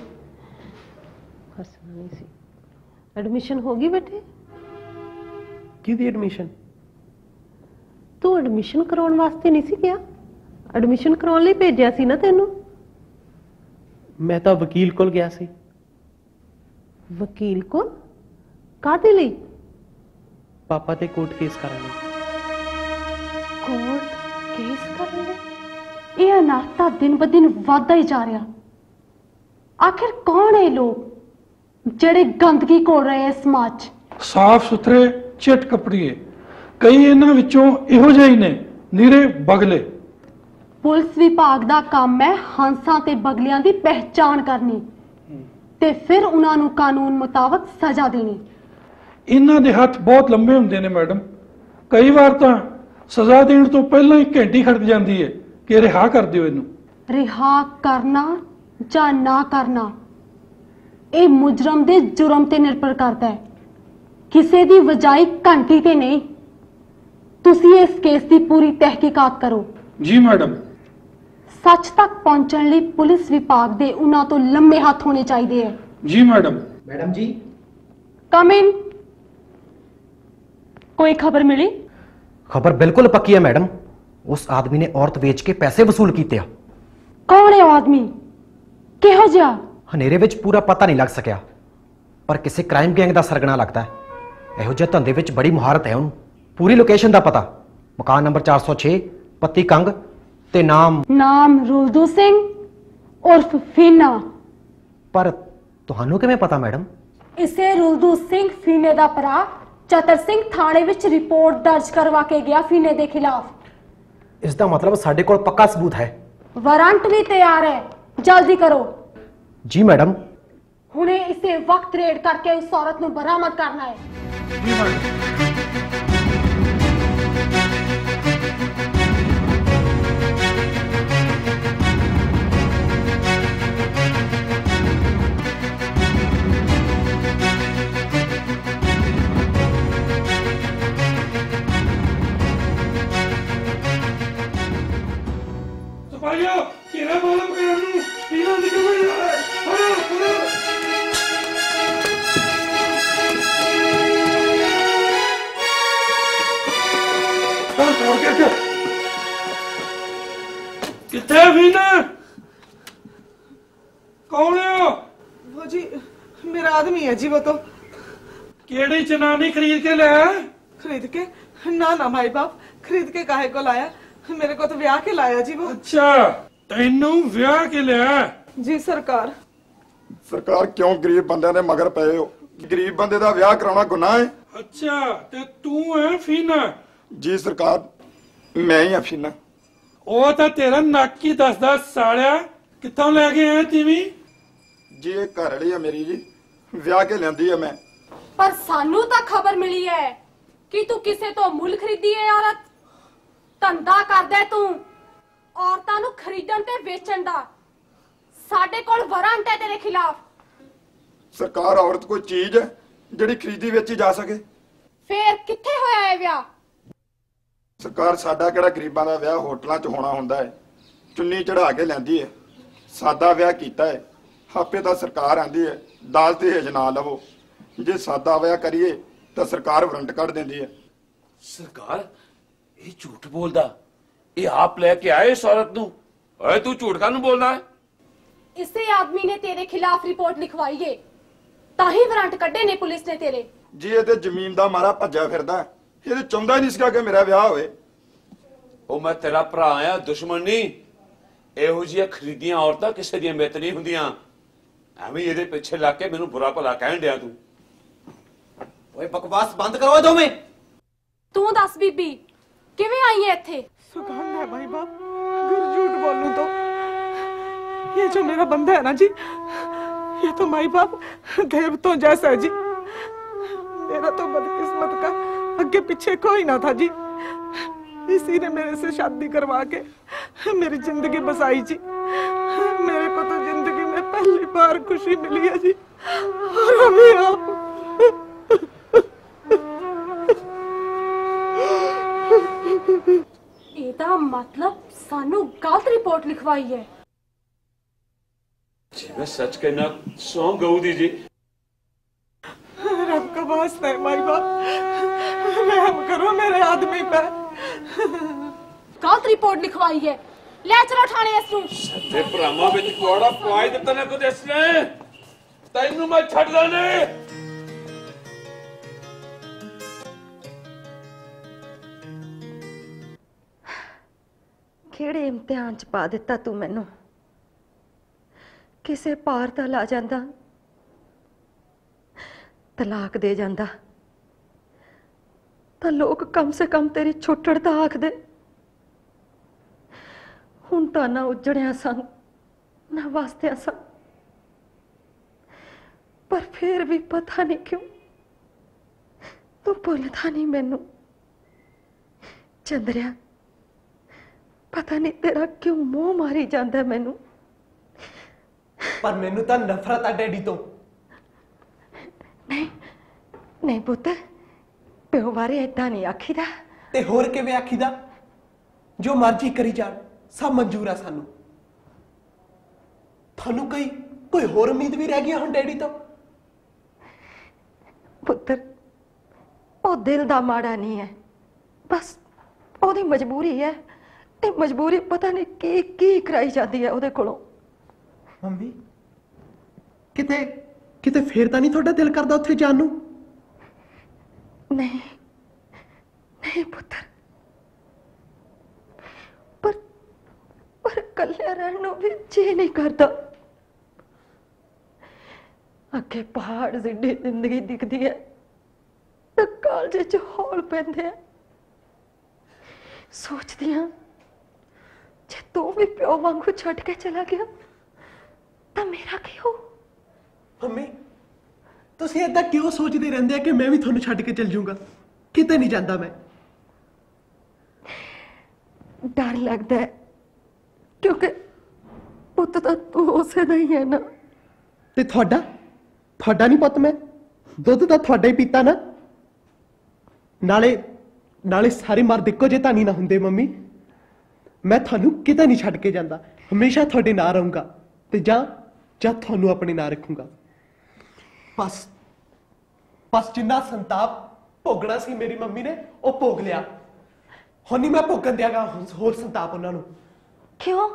हसना नहीं सी। एडमिशन होगी बेटे? किहदी एडमिशन? तू एडमिशन कराउण वास्ते नहीं सी गया? एडमिशन कराउण लई भेजिया सी ना तैनू? मैं तो वकील कोल गया सी। वकील कोल? काहदे लई? पापा ते कोर्ट केस करन लई। कोर्ट केस करन लई? ਇਹ ਅਨਾਹਤਾ ਦਿਨ ਬ ਦਿਨ ਵੱਧਦਾ ਹੀ ਜਾ ਰਿਹਾ। ਆਖਿਰ ਕੌਣ ਹੈ ਲੋਕ ਜਿਹੜੇ ਗੰਦਗੀ ਘੋਲ ਰਹੇ ਐ ਸਮਾਜ 'ਚ? ਸਾਫ਼ ਸੁਥਰੇ ਚਿੱਟ ਕਪੜੀਏ, ਕਈ ਇਹਨਾਂ ਵਿੱਚੋਂ ਇਹੋ ਜਿਹੇ ਹੀ ਨੇ ਨੀਰੇ ਬਗਲੇ। ਪੁਲਿਸ ਵਿਭਾਗ ਦਾ ਕੰਮ ਹੈ ਹੰਸਾਂ ਤੇ ਬਗਲਿਆਂ ਦੀ ਪਹਿਚਾਣ ਕਰਨੀ ਤੇ ਫਿਰ ਉਹਨਾਂ ਨੂੰ ਕਾਨੂੰਨ ਮੁਤਾਬਕ ਸਜ਼ਾ ਦੇਣੀ। ਇਹਨਾਂ ਦੇ ਹੱਥ ਬਹੁਤ ਲੰਬੇ ਹੁੰਦੇ ਨੇ ਮੈਡਮ, ਕਈ ਵਾਰ ਤਾਂ ਸਜ਼ਾ ਦੇਣ ਤੋਂ ਪਹਿਲਾਂ ਹੀ ਘੰਟੀ ਖੜਕ ਜਾਂਦੀ ਹੈ ਕਿ ਰਿਹਾ ਕਰ ਦਿਓ ਇਹਨੂੰ। ਰਿਹਾ ਕਰਨਾ ਜਾਂ ਨਾ ਕਰਨਾ ਇਹ ਮੁਜਰਮ ਦੇ ਜੁਰਮ ਤੇ ਨਿਰਭਰ ਕਰਦਾ ਹੈ, ਕਿਸੇ ਦੀ ਵਜਾਈ ਘੰਟੀ ਤੇ ਨਹੀਂ। ਤੁਸੀਂ ਇਸ ਕੇਸ ਦੀ ਪੂਰੀ ਤਹਿਕੀਕਾਤ ਕਰੋ। ਜੀ ਮੈਡਮ। ਸੱਚ ਤੱਕ ਪਹੁੰਚਣ ਲਈ ਪੁਲਿਸ ਵਿਭਾਗ ਦੇ ਉਹਨਾਂ ਤੋਂ ਲੰਮੇ ਹੱਥ ਹੋਣੇ ਚਾਹੀਦੇ ਹੈ। ਜੀ ਮੈਡਮ। मैडम जी, कम इन। कोई खबर मिली? खबर बिल्कुल पक्की है मैडम, उस आदमी ने औरत बेच के पैसे वसूल कीते। कौन है वो आदमी? किहो जिहा? हनेरे विच पूरा पता नहीं लग सकिया, पर किसी क्राइम गैंग दा सरगना लगता है। इहो जिहे धंधे विच बड़ी मुहारत है। उन्होंने पूरी लोकेशन दा पता, मकान नंबर 406 पत्ती कंग ते नाम रुलदू सिंह उर्फ फीना। पर तुहानू किवें पता मैडम? इसे रुलदू सिंह फीने दा भरा चतर सिंह थाने विच रिपोर्ट दर्ज करवा के गया फीने दे खिलाफ। इसका मतलब साडे कोल पक्का सबूत है। वारंट भी तैयार है, जल्दी करो। जी मैडम। हुणे इसे वक्त रेड करके उस औरत को बरामद करना है। जी मैडम। सफाइया तेरा मालूम कर लूं तीनों निकल गए यार। किथे वीना? कौन है वो जी मेरा आदमी है जी। वो तो केड़ी जनानी खरीद के लाया? खरीद के? ना ना माई बाप, खरीद के काहे को लाया? मेरे को तो ब्याह के लाया जी वो। अच्छा, तैनू ब्याह के लाया? जी सरकार। सरकार क्यों गरीब बंदे ने मगर पए हो? गरीब बंदे दा ब्याह कराना गुनाह है? अच्छा, ते तू है फीना? जी सरकार, मैं ही फीना। ओ तां तेरा नक ही दसदा सालिया, कित्थों ले के आया तीवी? जी ये घर वाली है मेरी जी, ब्याह के लियांदी है मैं। पर सानू तां खबर मिली है कि तू किसे तो मुल खरीदी है औरत। धंधा करदा तू औरतां नू खरीदण ते वेचण दा। साडे कोल वारंट है तेरे खिलाफ। सरकार औरत कोई चीज है ਜਿਹੜੀ ਖਰੀਦੀ ਵੇਚੀ ਜਾ ਸਕੇ? ਫੇਰ ਕਿੱਥੇ ਹੋਇਆ ਇਹ ਵਿਆਹ? ਸਰਕਾਰ ਸਾਡਾ ਕਿਹੜਾ ਗਰੀਬਾਂ ਦਾ ਵਿਆਹ ਹੋਟਲਾਂ 'ਚ ਹੋਣਾ ਹੁੰਦਾ ਹੈ? ਚੁੰਨੀ ਚੜਾ ਕੇ ਲੈਂਦੀ ਹੈ। ਸਾਦਾ ਵਿਆਹ ਕੀਤਾ ਹੈ। ਹਾਪੇ ਤਾਂ ਸਰਕਾਰ ਆਂਦੀ ਹੈ ਦਾਲ ਤੇ ਹੇਜ ਨਾ ਲਵੋ। ਜੇ ਸਾਦਾ ਵਿਆਹ ਕਰੀਏ ਤਾਂ ਸਰਕਾਰ ਵਾਰੰਟ ਕੱਢ ਦਿੰਦੀ ਹੈ। ਸਰਕਾਰ ਇਹ ਝੂਠ ਬੋਲਦਾ। ਇਹ ਆਪ ਲੈ ਕੇ ਆਏ ਇਸ औरत ਨੂੰ। ਓਏ ਤੂੰ ਝੂਠ ਕਾਹਨੂੰ ਬੋਲਦਾ ਹੈ? ਇਸੇ ਆਦਮੀ ਨੇ ਤੇਰੇ ਖਿਲਾਫ ਰਿਪੋਰਟ ਲਿਖਵਾਈ ਏ, ਤਾਂ ਹੀ ਵਾਰੰਟ ਕੱਢੇ ਨੇ ਪੁਲਿਸ ਨੇ ਤੇਰੇ। ਜੀ ਇਹ ਤੇ ਜ਼ਮੀਨ ਦਾ ਮਾਰਾ ਭੱਜਿਆ ਫਿਰਦਾ। ਇਹ ਚਾਹੁੰਦਾ ਹੀ ਨਹੀਂ ਸੀਗਾ ਕਿ ਮੇਰਾ ਵਿਆਹ ਹੋਵੇ। ਉਹ ਮੈਂ ਤੇਰਾ ਭਰਾ ਆ, ਦੁਸ਼ਮਣ ਨਹੀਂ। ਇਹੋ ਜਿਹੀਆਂ ਖਰੀਦੀਆਂ ਔਰਤਾਂ ਕਿਸੇ ਦੀਆਂ ਮਿੱਤ ਨਹੀਂ ਹੁੰਦੀਆਂ। ਐਵੇਂ ਇਹਦੇ ਪਿੱਛੇ ਲੱਗ ਕੇ ਮੈਨੂੰ ਬੁਰਾ ਭਲਾ ਕਹਿਣ ਡਿਆ ਤੂੰ। ਓਏ ਬਕਵਾਸ ਬੰਦ ਕਰੋ ਦੋਵੇਂ। ਤੂੰ ਦੱਸ ਬੀਬੀ, ਕਿਵੇਂ ਆਈ ਹੈ ਇੱਥੇ? सुगंध है भाई बाप, अगर झूठ बोलूं तो ये जो मेरा बंदा है ना जी, ये तो माई बाप देवतों जैसा है जी। मेरा तो बदकिस्मत का आगे पीछे कोई ना था जी। इसी ने मेरे से शादी करवा के मेरी जिंदगी बसाई जी। मेरे को तो जिंदगी में पहली बार खुशी मिली है जी। और अभी आप ਇਹਦਾ ਮਤਲਬ ਸਾਨੂੰ ਗਲਤ ਰਿਪੋर्ट ਲਿਖਵਾਈ ਹੈ। जी मैं सच कहना सौ गऊ दीजिए। रब का वास्ता है माई बाप, रहम करो मेरे आदमी पे। गलत रिपोर्ट लिखवाई है। ले चलो थाने इसनू। सच्चे भरावां विच कोड़ा पवाई दित्ता ने कुछ इसने। तैनू मैं छड्डदा नहीं। ਕਿਹੜੇ ਇਮਤਿਹਾਨ ਚ ਪਾ ਦਿੱਤਾ ਤੂੰ ਮੈਨੂੰ? ਕਿਸੇ ਪਾਰ ਤਾਂ ਲਾ ਜਾਂਦਾ, ਤਲਾਕ ਦੇ ਜਾਂਦਾ ਤਾਂ ਲੋਕ ਕਮ ਸੇ ਕਮ ਤੇਰੀ ਛੁੱਟੜ ਤਾਂ ਆਖਦੇ। ਹੁਣ ਤਾਂ ਨਾ ਉਜੜਿਆ ਸਾਂ ਨਾ ਵਾਸਤਿਆ ਸਾਂ, ਪਰ ਫਿਰ ਵੀ ਪਤਾ ਨਹੀਂ ਕਿਉਂ ਤੂੰ ਭੁੱਲਦਾ ਨਹੀਂ ਮੈਨੂੰ। ਚੰਦਰਿਆ, ਪਤਾ ਨਹੀਂ ਤੇਰਾ ਕਿਉਂ ਮੋਹ ਮਾਰੀ ਜਾਂਦਾ ਮੈਨੂੰ। ਪਰ ਮੈਨੂੰ ਤਾਂ ਨਫ਼ਰਤ ਆ ਡੈਡੀ ਤੋਂ। ਨਹੀਂ ਨਹੀਂ ਪੁੱਤ, ਪਿਓ ਬਾਰੇ ਏਦਾਂ ਨਹੀਂ ਆਖੀਦਾ। ਤੇ ਹੋਰ ਕਿਵੇਂ ਆਖੀਦਾ? ਜੋ ਮਰਜ਼ੀ ਕਰੀ ਜਾਣ, ਸਭ ਮਨਜ਼ੂਰ ਆ ਸਾਨੂੰ। ਤੁਹਾਨੂੰ ਕੋਈ ਹੋਰ ਉਮੀਦ ਵੀ ਰਹਿ ਗਈ ਹੁਣ ਡੈਡੀ ਤੋਂ? ਪੁੱਤਰ, ਉਹ ਦਿਲ ਦਾ ਮਾੜਾ ਨਹੀਂ ਹੈ, ਬਸ ਉਹਦੀ ਮਜਬੂਰੀ ਹੈ। ਤੇ ਮਜਬੂਰੀ ਪਤਾ ਨਹੀਂ ਕੀ ਕਰਾਈ ਜਾਂਦੀ ਹੈ ਉਹਦੇ ਕੋਲੋਂ। ਮੰਮੀ, ਕਿਤੇ ਫੇਰ ਤਾਂ ਨਹੀਂ ਤੁਹਾਡਾ ਦਿਲ ਕਰਦਾ ਉੱਥੇ ਜਾਣ ਨੂੰ? ਨਹੀਂ ਨਹੀਂ ਪੁੱਤਰ, ਪਰ ਇਕੱਲੇ ਰਹਿਣ ਨੂੰ ਵੀ ਜੀ ਨਹੀਂ ਕਰਦਾ। ਅੱਗੇ ਪਹਾੜ ਜਿੱਡੀ ਜ਼ਿੰਦਗੀ ਦਿਖਦੀ ਹੈ ਤਾਂ ਕਾਲਜੇ 'ਚ ਹੌਲ ਪੈਂਦੇ ਆ। ਸੋਚਦੀ ਹਾਂ ਜੇ ਤੂੰ ਵੀ ਪਿਓ ਵਾਂਗੂ ਛੱਡ ਕੇ ਚਲਾ ਗਿਆ ਤਾਂ ਮੇਰਾ ਕੀ ਹੋ? ਮੰਮੀ, ਤੁਸੀਂ ਏਦਾਂ ਕਿਉਂ ਸੋਚਦੇ ਰਹਿੰਦੇ ਆ ਕਿ ਮੈਂ ਵੀ ਤੁਹਾਨੂੰ ਛੱਡ ਕੇ ਚਲ ਜਾਊਂਗਾ? ਕਿਤੇ ਨਹੀਂ ਜਾਂਦਾ ਮੈਂ। ਡਰ ਲੱਗਦਾ ਹੈ ਕਿਉਂਕਿ ਪੁੱਤ ਤਾਂ ਤੂੰ ਉਸੇ ਦਾ ਹੀ ਹੈ ਨਾ। ਤੇ ਤੁਹਾਡਾ ਨਹੀਂ ਪੁੱਤ ਮੈਂ? ਦੁੱਧ ਤਾਂ ਤੁਹਾਡਾ ਹੀ ਪੀਤਾ ਨਾ। ਨਾਲੇ ਸਾਰੇ ਮਰਦ ਇੱਕੋ ਜਿਹੇ ਤਾਂ ਨਹੀਂ ਨਾ ਹੁੰਦੇ ਮੰਮੀ। ਮੈਂ ਤੁਹਾਨੂੰ ਕਿਤੇ ਨਹੀਂ ਛੱਡ ਕੇ ਜਾਂਦਾ, ਹਮੇਸ਼ਾ ਤੁਹਾਡੇ ਨਾਲ ਰਹੂੰਗਾ ਤੇ ਜਾਂ ਤੁਹਾਨੂੰ ਆਪਣੇ ਨਾਲ ਰੱਖੂੰਗਾ। ਬਸ ਜਿੰਨਾ ਸੰਤਾਪ ਭੋਗਣਾ ਸੀ ਮੇਰੀ ਮੰਮੀ ਨੇ ਉਹ ਭੋਗ ਲਿਆ। ਹੁਣ ਨਹੀਂ ਮੈਂ ਭੋਗਣ ਦਿਆਂਗਾ ਹੋਰ ਸੰਤਾਪ ਉਹਨਾਂ ਨੂੰ। ਕਿਉਂ?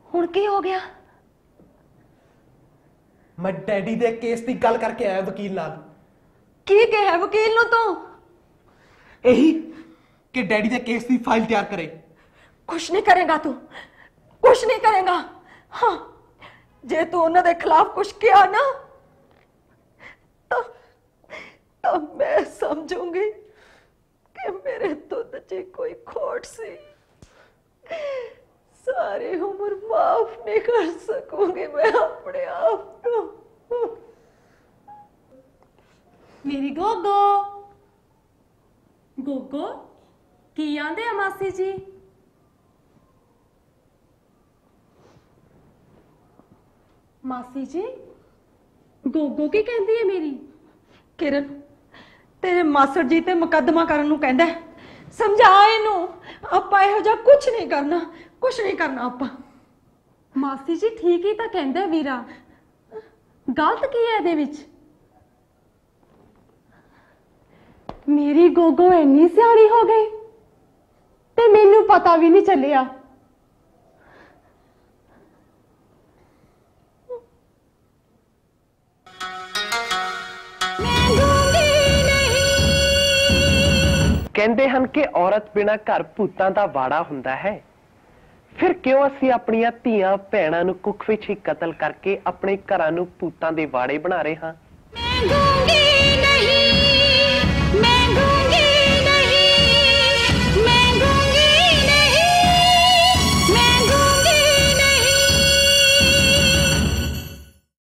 ਹੁਣ ਕੀ ਹੋ ਗਿਆ? मैं डैडी दे केस की गल करके आया वकील नाल। की कहे वकील नु तू? यही कि डैडी दे केस की फाइल तैयार करे। कुछ नहीं करेगा तू, कुछ नहीं करेगा। हाँ, जे तू उन्होंने खिलाफ कुछ किया ना तो मैं समझूंगी कि मेरे दुध च कोई खोट सी। सारी उम्र माफ नहीं कर सकूंगी मैं अपने आप को। मेरी गोगो गोगो की आंदे मासी जी? मासी जी गोगो की कहती है मेरी? किरण तेरे मास्टर जी ते मुकदमा करन नूं कहंदा है। समझा इनू आपां इहो जिहा कुछ नहीं करना, कुछ नहीं करना आपां। मासी जी ठीक ही तो कहंदा वीरा, गलत की है इहदे विच? मेरी गोगो इन्नी सियाणी हो गई ते मैनू पता भी नहीं चलिया। ਕਹਿੰਦੇ ਹਨ ਕਿ ਔਰਤ ਬਿਨਾ ਘਰ ਭੂਤਾਂ ਦਾ ਵਾੜਾ ਹੁੰਦਾ ਹੈ। ਫਿਰ ਕਿਉਂ ਅਸੀਂ ਆਪਣੀਆਂ ਧੀਆਂ ਭੈਣਾਂ ਨੂੰ ਕੁੱਖ ਵਿੱਚ ਹੀ ਕਤਲ ਕਰਕੇ ਆਪਣੇ ਘਰਾਂ ਨੂੰ ਭੂਤਾਂ ਦੇ ਵਾੜੇ ਬਣਾ ਰਹੇ ਹਾਂ?